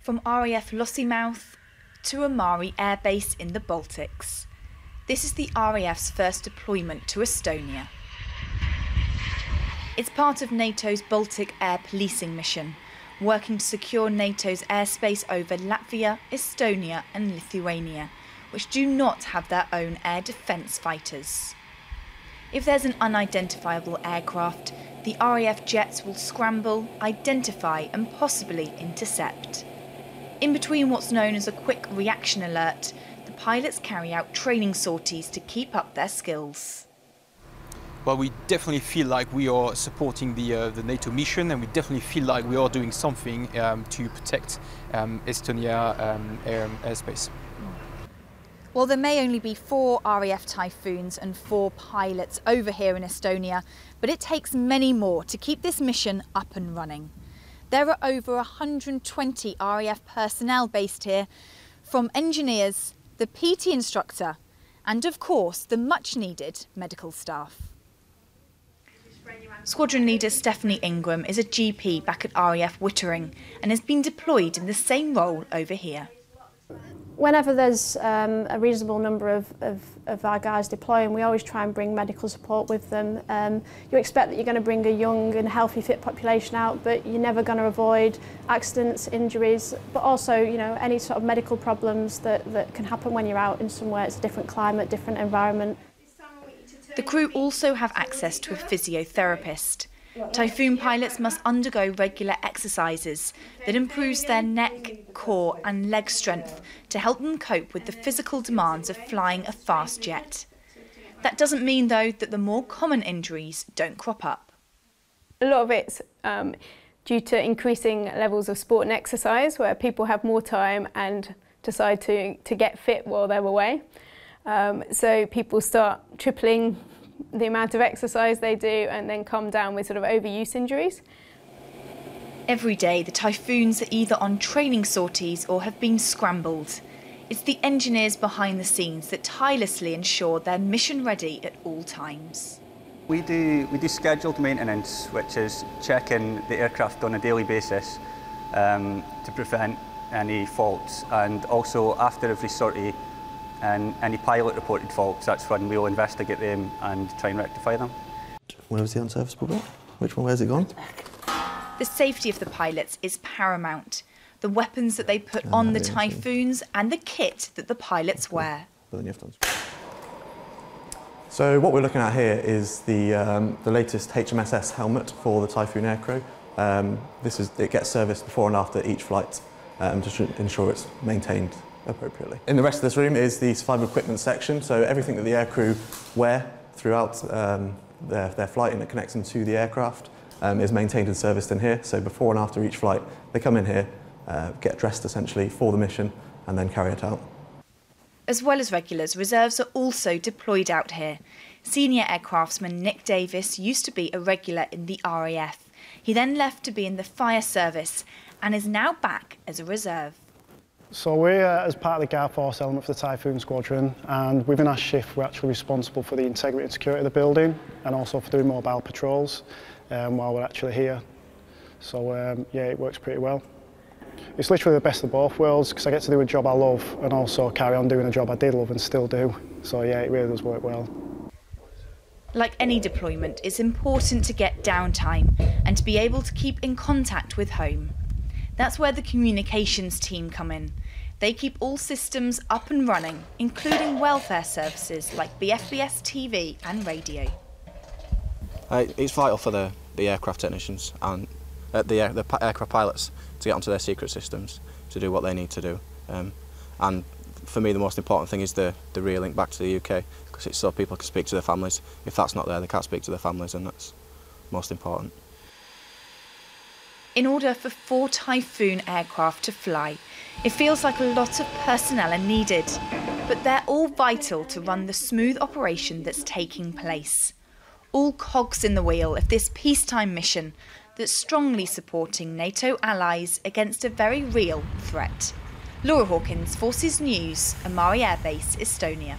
From RAF Lossiemouth to Amari Air Base in the Baltics, this is the RAF's first deployment to Estonia. It's part of NATO's Baltic Air Policing Mission, working to secure NATO's airspace over Latvia, Estonia and Lithuania, which do not have their own air defence fighters. If there's an unidentifiable aircraft, the RAF jets will scramble, identify and possibly intercept. In between what's known as a quick reaction alert, the pilots carry out training sorties to keep up their skills. Well, we definitely feel like we are supporting the NATO mission, and we definitely feel like we are doing something to protect Estonia airspace. Well, there may only be 4 RAF Typhoons and 4 pilots over here in Estonia, but it takes many more to keep this mission up and running. There are over 120 RAF personnel based here, from engineers, the PT instructor, and of course the much needed medical staff. Squadron leader Stephanie Ingram is a GP back at RAF Wittering and has been deployed in the same role over here. Whenever there's a reasonable number of our guys deploying, we always try and bring medical support with them. You expect that you're going to bring a young and healthy, fit population out, but you're never going to avoid accidents, injuries, but also, you know, any sort of medical problems that can happen when you're out in somewhere. It's a different climate, different environment. The crew also have access to a physiotherapist. Typhoon pilots must undergo regular exercises that improves their neck, core and leg strength to help them cope with the physical demands of flying a fast jet. That doesn't mean, though, that the more common injuries don't crop up. A lot of it's due to increasing levels of sport and exercise, where people have more time and decide to get fit while they're away. So people start tripling the amount of exercise they do and then come down with sort of overuse injuries. Every day the Typhoons are either on training sorties or have been scrambled. It's the engineers behind the scenes that tirelessly ensure they're mission ready at all times. We do scheduled maintenance, which is checking the aircraft on a daily basis to prevent any faults, and also after every sortie and any pilot reported faults, that's when we'll investigate them and try and rectify them. Where was the unserviceable bit? Which one, where's it gone? The safety of the pilots is paramount. The weapons that they put on the Typhoons and the kit that the pilots wear. So what we're looking at here is the latest HMSS helmet for the Typhoon aircrew. It gets serviced before and after each flight to ensure it's maintained appropriately. In the rest of this room is the survival equipment section, so everything that the aircrew wear throughout their flight and it connects them to the aircraft is maintained and serviced in here. So before and after each flight, they come in here, get dressed essentially for the mission and then carry it out. As well as regulars, reserves are also deployed out here. Senior aircraftsman Nick Davis used to be a regular in the RAF. He then left to be in the fire service and is now back as a reserve. So we're, as part of the Guard Force element for the Typhoon Squadron, and within our shift we're actually responsible for the integrity and security of the building and also for doing mobile patrols while we're actually here. So yeah, it works pretty well. It's literally the best of both worlds because I get to do a job I love and also carry on doing a job I did love and still do. So yeah, it really does work well. Like any deployment, it's important to get downtime and to be able to keep in contact with home. That's where the communications team come in. They keep all systems up and running, including welfare services like BFBS TV and radio. It's vital for the aircraft technicians and the aircraft pilots to get onto their secret systems to do what they need to do. And for me, the most important thing is the real link back to the UK, because it's so people can speak to their families. If that's not there, they can't speak to their families, and that's most important. In order for 4 Typhoon aircraft to fly, it feels like a lot of personnel are needed, but they're all vital to run the smooth operation that's taking place. All cogs in the wheel of this peacetime mission that's strongly supporting NATO allies against a very real threat. Laura Hawkins, Forces News, Amari Air Base, Estonia.